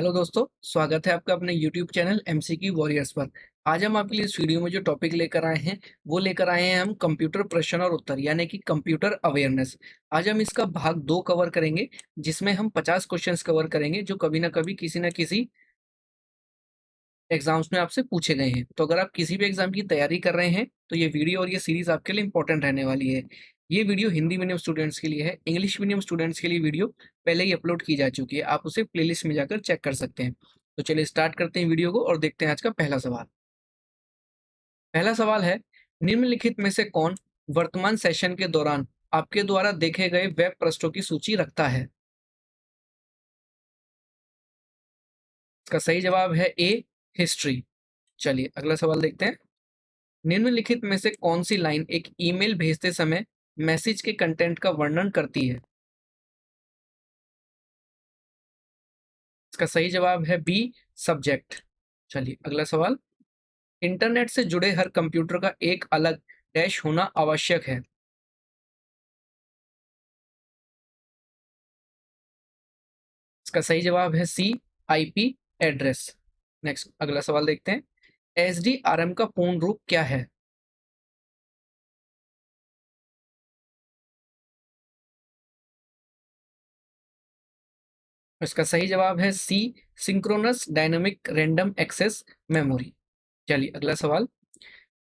Hello दोस्तों, स्वागत है आपका अपने यूट्यूब चैनल एमसीक्यू वॉरियर्स पर। आज हम आपके लिए इस वीडियो में जो टॉपिक लेकर आए हैं वो लेकर आए हैं हम कंप्यूटर प्रश्न और उत्तर यानी कि कंप्यूटर अवेयरनेस। आज हम इसका भाग 2 कवर करेंगे, जिसमें हम 50 क्वेश्चंस कवर करेंगे जो कभी ना कभी किसी ना किसी एग्जाम्स में आपसे पूछे गए हैं। तो अगर आप किसी भी एग्जाम की तैयारी कर रहे हैं तो ये वीडियो और ये सीरीज आपके लिए इंपॉर्टेंट रहने वाली है। ये वीडियो हिंदी मीडियम स्टूडेंट्स के लिए है। इंग्लिश मीडियम स्टूडेंट्स के लिए वीडियो पहले ही अपलोड की जा चुकी है, आप उसे प्लेलिस्ट में जाकर चेक कर सकते हैं। तो चलिए स्टार्ट करते हैं वीडियो को और देखते हैं आज का पहला सवाल। पहला सवाल है, निम्नलिखित में से कौन वर्तमान सेशन के दौरान आपके द्वारा देखे गए वेब पृष्ठों की सूची रखता है? इसका सही जवाब है ए, हिस्ट्री। चलिए अगला सवाल देखते हैं। निम्नलिखित में से कौन सी लाइन एक ईमेल भेजते समय मैसेज के कंटेंट का वर्णन करती है? इसका सही जवाब है बी, सब्जेक्ट। चलिए अगला सवाल। इंटरनेट से जुड़े हर कंप्यूटर का एक अलग डैश होना आवश्यक है। इसका सही जवाब है सी, आईपी एड्रेस। नेक्स्ट अगला सवाल देखते हैं। एसडीआरएम का पूर्ण रूप क्या है? इसका सही जवाब है C, synchronous dynamic random access memory. चलिए अगला सवाल।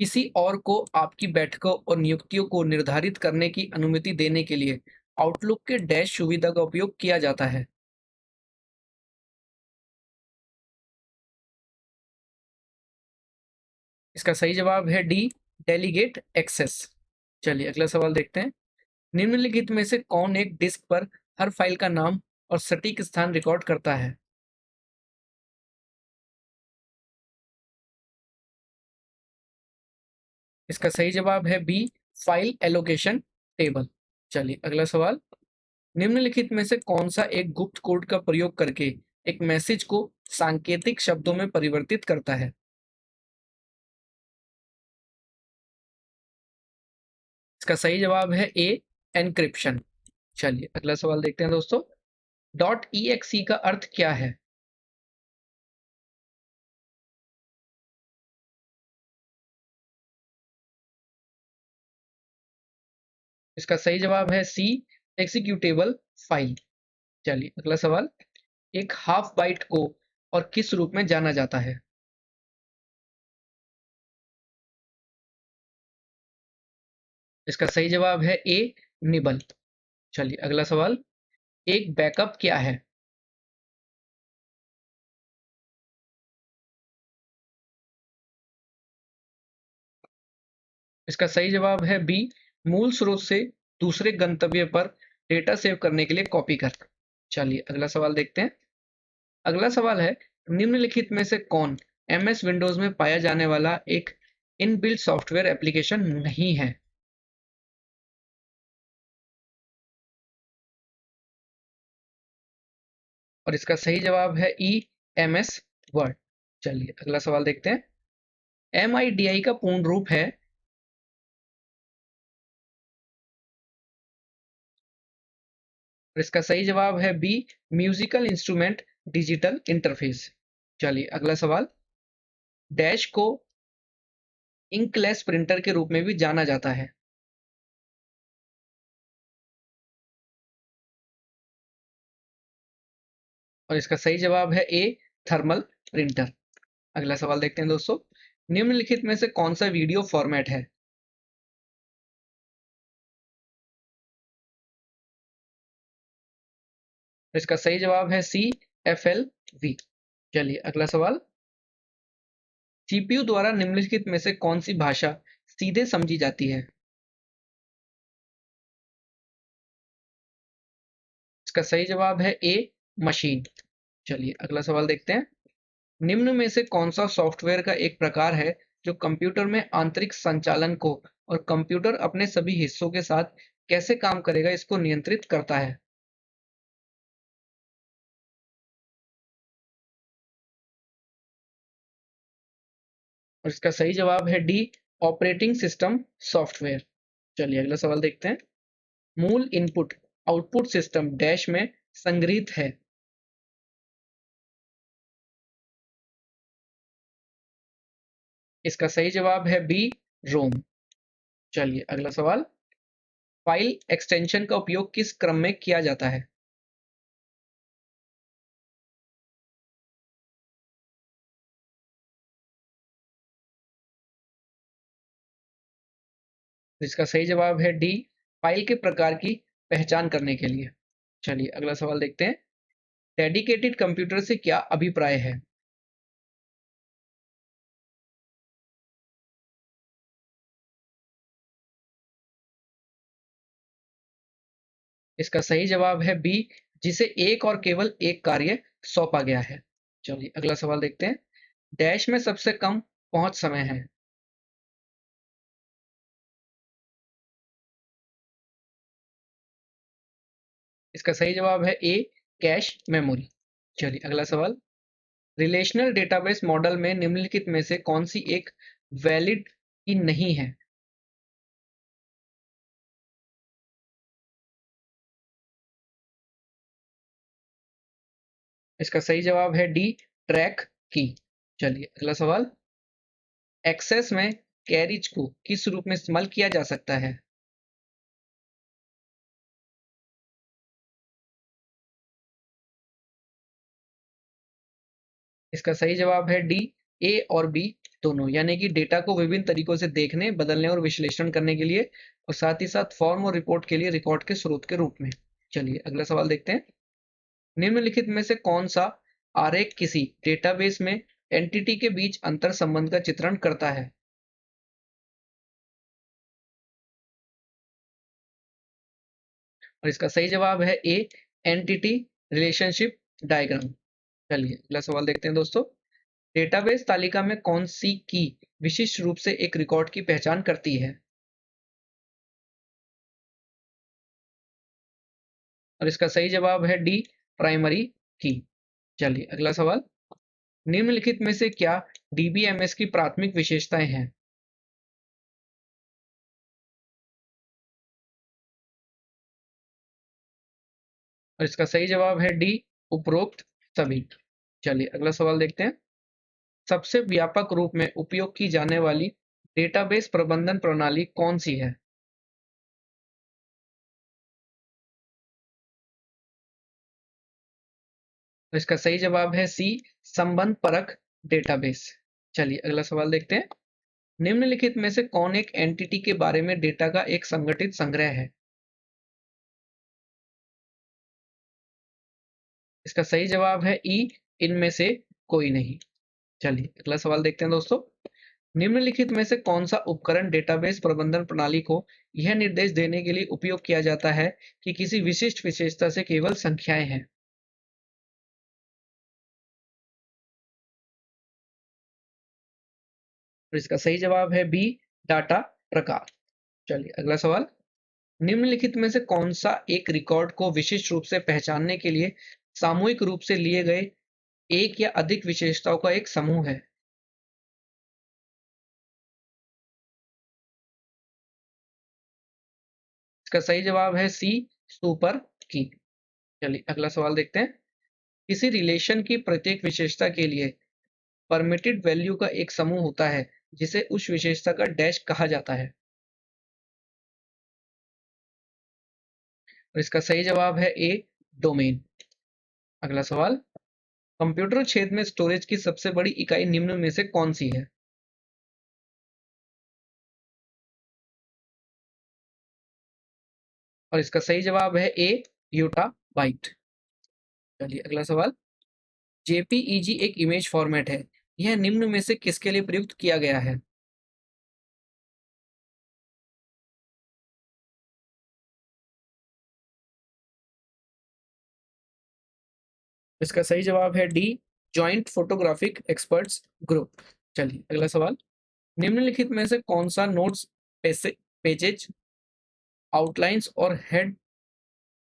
किसी और को आपकी बैठकों और नियुक्तियों को निर्धारित करने की अनुमति देने के लिए आउटलुक के डैश सुविधा का उपयोग किया जाता है। इसका सही जवाब है डी, डेलीगेट एक्सेस। चलिए अगला सवाल देखते हैं। निम्नलिखित में से कौन एक डिस्क पर हर फाइल का नाम और सटीक स्थान रिकॉर्ड करता है? इसका सही जवाब है बी, फाइल एलोकेशन टेबल। चलिए अगला सवाल। निम्नलिखित में से कौन सा एक गुप्त कोड का प्रयोग करके एक मैसेज को सांकेतिक शब्दों में परिवर्तित करता है? इसका सही जवाब है ए, एनक्रिप्शन। चलिए अगला सवाल देखते हैं दोस्तों। डॉट ई एक्स ई का अर्थ क्या है? इसका सही जवाब है सी, एग्जीक्यूटेबल फाइल। चलिए अगला सवाल। एक हाफ बाइट को और किस रूप में जाना जाता है? इसका सही जवाब है ए, निबल। चलिए अगला सवाल। एक बैकअप क्या है? इसका सही जवाब है बी, मूल स्रोत से दूसरे गंतव्य पर डेटा सेव करने के लिए कॉपी कर। चलिए अगला सवाल देखते हैं। अगला सवाल है, निम्नलिखित में से कौन एमएस विंडोज में पाया जाने वाला एक इनबिल्ट सॉफ्टवेयर एप्लीकेशन नहीं है? और इसका सही जवाब है ई, एमएस वर्ड। चलिए अगला सवाल देखते हैं। एमआईडीआई का पूर्ण रूप है? और इसका सही जवाब है B, musical instrument digital interface. चलिए अगला सवाल। डैश को इंकलेस प्रिंटर के रूप में भी जाना जाता है। और इसका सही जवाब है ए, थर्मल प्रिंटर। अगला सवाल देखते हैं दोस्तों। निम्नलिखित में से कौन सा वीडियो फॉर्मेट है? इसका सही जवाब है सी, एफ एल वी। चलिए अगला सवाल। सीपीयू द्वारा निम्नलिखित में से कौन सी भाषा सीधे समझी जाती है? इसका सही जवाब है ए, मशीन। चलिए अगला सवाल देखते हैं। निम्न में से कौन सा सॉफ्टवेयर का एक प्रकार है जो कंप्यूटर में आंतरिक संचालन को और कंप्यूटर अपने सभी हिस्सों के साथ कैसे काम करेगा इसको नियंत्रित करता है? और इसका सही जवाब है डी, ऑपरेटिंग सिस्टम सॉफ्टवेयर। चलिए अगला सवाल देखते हैं। मूल इनपुट आउटपुट सिस्टम डैश में संग्रहित है। इसका सही जवाब है बी, रोम। चलिए अगला सवाल। फाइल एक्सटेंशन का उपयोग किस क्रम में किया जाता है? इसका सही जवाब है डी, फाइल के प्रकार की पहचान करने के लिए। चलिए अगला सवाल देखते हैं। डेडिकेटेड कंप्यूटर से क्या अभिप्राय है? इसका सही जवाब है बी, जिसे एक और केवल एक कार्य सौंपा गया है। चलिए अगला सवाल देखते हैं। डैश में सबसे कम पहुंच समय है। इसका सही जवाब है ए, कैश मेमोरी। चलिए अगला सवाल। रिलेशनल डेटाबेस मॉडल में निम्नलिखित में से कौन सी एक वैलिड की नहीं है? इसका सही जवाब है डी, ट्रैक की। चलिए अगला सवाल। एक्सेस में कैरिज को किस रूप में इस्तेमाल किया जा सकता है? इसका सही जवाब है डी, ए और बी दोनों, यानी कि डेटा को विभिन्न तरीकों से देखने, बदलने और विश्लेषण करने के लिए, और साथ ही साथ फॉर्म और रिपोर्ट के लिए रिकॉर्ड के स्रोत के रूप में। चलिए अगला सवाल देखते हैं। निम्नलिखित में से कौन सा आरेख किसी डेटाबेस में एंटिटी के बीच अंतर संबंध का चित्रण करता है? और इसका सही जवाब है ए, एंटिटी रिलेशनशिप डायग्राम। चलिए अगला सवाल देखते हैं दोस्तों। डेटाबेस तालिका में कौन सी की विशिष्ट रूप से एक रिकॉर्ड की पहचान करती है? और इसका सही जवाब है डी, प्राइमरी की। चलिए अगला सवाल। निम्नलिखित में से क्या डीबीएमएस की प्राथमिक विशेषताएं हैं? और इसका सही जवाब है डी, उपरोक्त सभी। चलिए अगला सवाल देखते हैं। सबसे व्यापक रूप में उपयोग की जाने वाली डेटाबेस प्रबंधन प्रणाली कौन सी है? तो इसका सही जवाब है सी, संबंध परक डेटाबेस। चलिए अगला सवाल देखते हैं। निम्नलिखित में से कौन एक एंटिटी के बारे में डेटा का एक संगठित संग्रह है? इसका सही जवाब है ई, इनमें से कोई नहीं। चलिए अगला सवाल देखते हैं दोस्तों। निम्नलिखित में से कौन सा उपकरण डेटाबेस प्रबंधन प्रणाली को यह निर्देश देने के लिए उपयोग किया जाता है कि किसी विशिष्ट विशेषता से केवल संख्याएं हैं? और इसका सही जवाब है बी, डाटा प्रकार। चलिए अगला सवाल। निम्नलिखित में से कौन सा एक रिकॉर्ड को विशिष्ट रूप से पहचानने के लिए सामूहिक रूप से लिए गए एक या अधिक विशेषताओं का एक समूह है? इसका सही जवाब है सी, सुपर की। चलिए अगला सवाल देखते हैं। किसी रिलेशन की प्रत्येक विशेषता के लिए परमिटेड वैल्यू का एक समूह होता है जिसे उस विशेषता का डैश कहा जाता है। और इसका सही जवाब है ए, डोमेन। अगला सवाल। कंप्यूटर क्षेत्र में स्टोरेज की सबसे बड़ी इकाई निम्न में से कौन सी है? और इसका सही जवाब है ए, यूटा बाइट। चलिए अगला सवाल। जेपीईजी एक इमेज फॉर्मेट है। यह निम्न में से किसके लिए प्रयुक्त किया गया है? इसका सही जवाब है D, joint photographic experts group. चलिए अगला सवाल। निम्नलिखित में से कौन सा नोट्स पेजेज, आउटलाइंस और हेड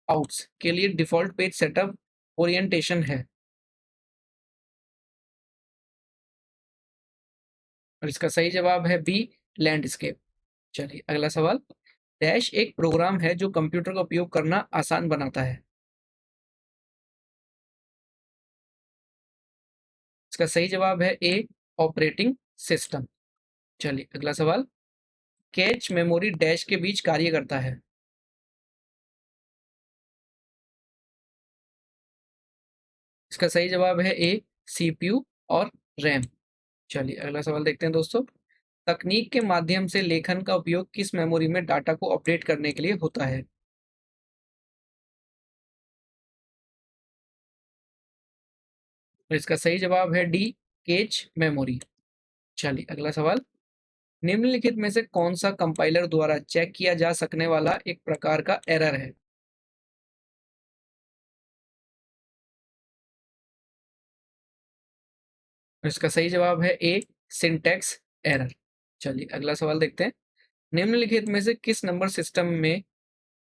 आउट्स के लिए डिफॉल्ट पेज सेटअप ओरिएंटेशन है? और इसका सही जवाब है बी, लैंडस्केप। चलिए अगला सवाल। डैश एक प्रोग्राम है जो कंप्यूटर का उपयोग करना आसान बनाता है। इसका सही जवाब है ए, ऑपरेटिंग सिस्टम। चलिए अगला सवाल, कैच मेमोरी डैश के बीच कार्य करता है। इसका सही जवाब है ए, सीपीयू और रैम। चलिए अगला सवाल देखते हैं दोस्तों, तकनीक के माध्यम से लेखन का उपयोग किस मेमोरी में डाटा को अपडेट करने के लिए होता है। तो इसका सही जवाब है डी, कैच मेमोरी। चलिए अगला सवाल, निम्नलिखित में से कौन सा कंपाइलर द्वारा चेक किया जा सकने वाला एक प्रकार का एरर है। और इसका सही जवाब है ए, सिंटैक्स एरर। चलिए अगला सवाल देखते हैं, निम्नलिखित में से किस नंबर सिस्टम में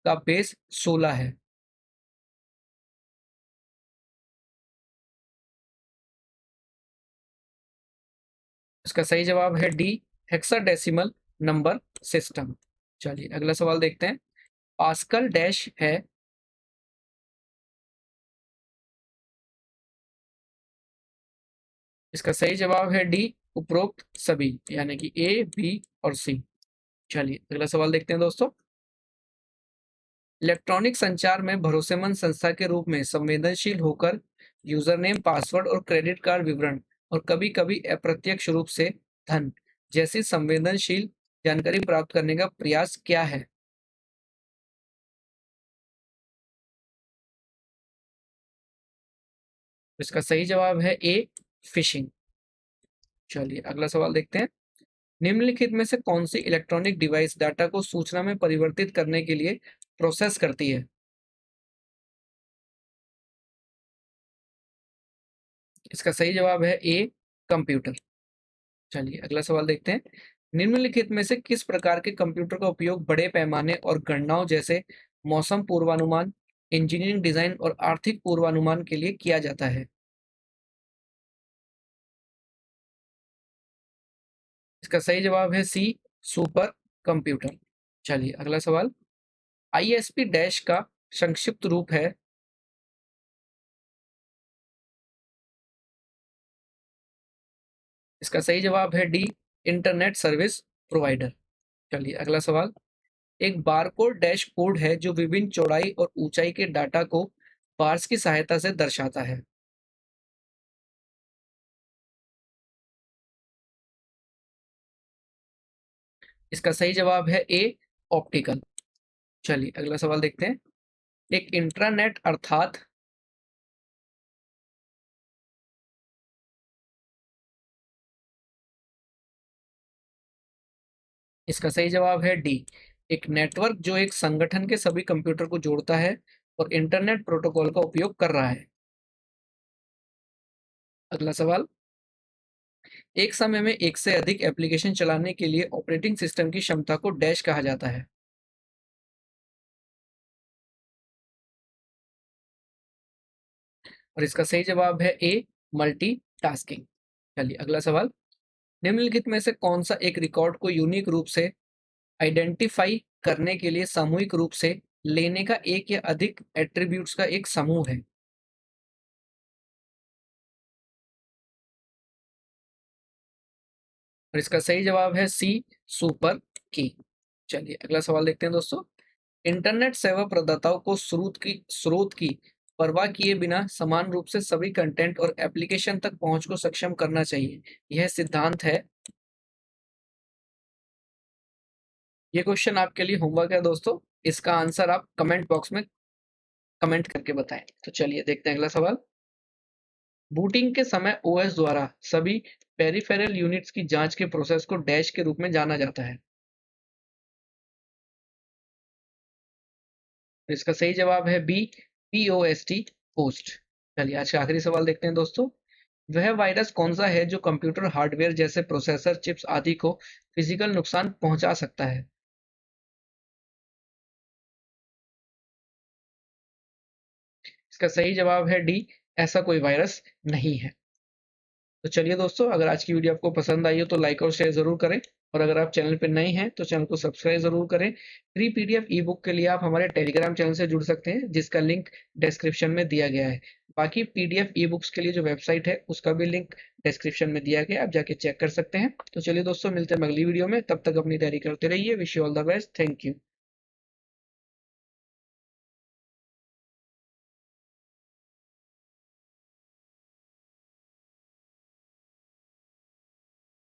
का बेस 16 है। इसका सही जवाब है डी, हेक्साडेसिमल नंबर सिस्टम। चलिए अगला सवाल देखते हैं, पास्कल डैश है। इसका सही जवाब है डी, उपरोक्त सभी, यानी कि ए, बी और सी। चलिए अगला सवाल देखते हैं दोस्तों, इलेक्ट्रॉनिक संचार में भरोसेमंद संस्था के रूप में संवेदनशील होकर यूजरनेम, पासवर्ड और क्रेडिट कार्ड विवरण और कभी-कभी अप्रत्यक्ष रूप से धन जैसी संवेदनशील जानकारी प्राप्त करने का प्रयास क्या है। इसका सही जवाब है ए, फिशिंग। चलिए अगला सवाल देखते हैं, निम्नलिखित में से कौन सी इलेक्ट्रॉनिक डिवाइस डाटा को सूचना में परिवर्तित करने के लिए प्रोसेस करती है। इसका सही जवाब है ए, कंप्यूटर। चलिए अगला सवाल देखते हैं, निम्नलिखित में से किस प्रकार के कंप्यूटर का उपयोग बड़े पैमाने और गणनाओं जैसे मौसम पूर्वानुमान, इंजीनियरिंग डिजाइन और आर्थिक पूर्वानुमान के लिए किया जाता है। इसका सही जवाब है सी, सुपर कंप्यूटर। चलिए अगला सवाल, आईएसपी डैश का संक्षिप्त रूप है। इसका सही जवाब है डी, इंटरनेट सर्विस प्रोवाइडर। चलिए अगला सवाल, एक बारकोड डैश कोड है जो विभिन्न चौड़ाई और ऊंचाई के डाटा को बार्स की सहायता से दर्शाता है। इसका सही जवाब है ए, ऑप्टिकल। चलिए अगला सवाल देखते हैं, एक इंट्रानेट अर्थात। इसका सही जवाब है डी, एक नेटवर्क जो एक संगठन के सभी कंप्यूटर को जोड़ता है और इंटरनेट प्रोटोकॉल का उपयोग कर रहा है। अगला सवाल, एक समय में एक से अधिक एप्लीकेशन चलाने के लिए ऑपरेटिंग सिस्टम की क्षमता को डैश कहा जाता है। और इसका सही जवाब है ए, मल्टीटास्किंग। चलिए अगला सवाल, निम्नलिखित में से कौन सा एक रिकॉर्ड को यूनिक रूप से आइडेंटिफाई करने के लिए सामूहिक रूप से लेने का एक या अधिक एट्रीब्यूट्स का एक समूह है। और इसका सही जवाब है सी, सुपर की। चलिए अगला सवाल देखते हैं दोस्तों, इंटरनेट सेवा प्रदाताओं को स्रोत की परवाह किए बिना समान रूप से सभी कंटेंट और एप्लीकेशन तक पहुंच को सक्षम करना चाहिए, यह सिद्धांत है। ये क्वेश्चन आपके लिए होमवर्क है दोस्तों, इसका आंसर आप कमेंट बॉक्स में कमेंट करके बताएं। तो चलिए देखते हैं अगला सवाल, बूटिंग के समय ओएस द्वारा सभी पेरिफेरल यूनिट्स की जांच के प्रोसेस को डैश के रूप में जाना जाता है। तो इसका सही जवाब है बी, पीओएसटी, पोस्ट। चलिए आज का आखिरी सवाल देखते हैं दोस्तों, वह वायरस कौन सा है जो कंप्यूटर हार्डवेयर जैसे प्रोसेसर, चिप्स आदि को फिजिकल नुकसान पहुंचा सकता है। इसका सही जवाब है डी, ऐसा कोई वायरस नहीं है। तो चलिए दोस्तों, अगर आज की वीडियो आपको पसंद आई हो तो लाइक और शेयर जरूर करें, और अगर आप चैनल पर नए हैं तो चैनल को सब्सक्राइब जरूर करें। फ्री पीडीएफ ई बुक के लिए आप हमारे टेलीग्राम चैनल से जुड़ सकते हैं, जिसका लिंक डिस्क्रिप्शन में दिया गया है। बाकी पीडीएफ ई बुक्स के लिए जो वेबसाइट है उसका भी लिंक डिस्क्रिप्शन में दिया गया, आप जाके चेक कर सकते हैं। तो चलिए दोस्तों, मिलते हैं अगली वीडियो में, तब तक अपनी तैयारी करते रहिए। Wish you all the best, thank you.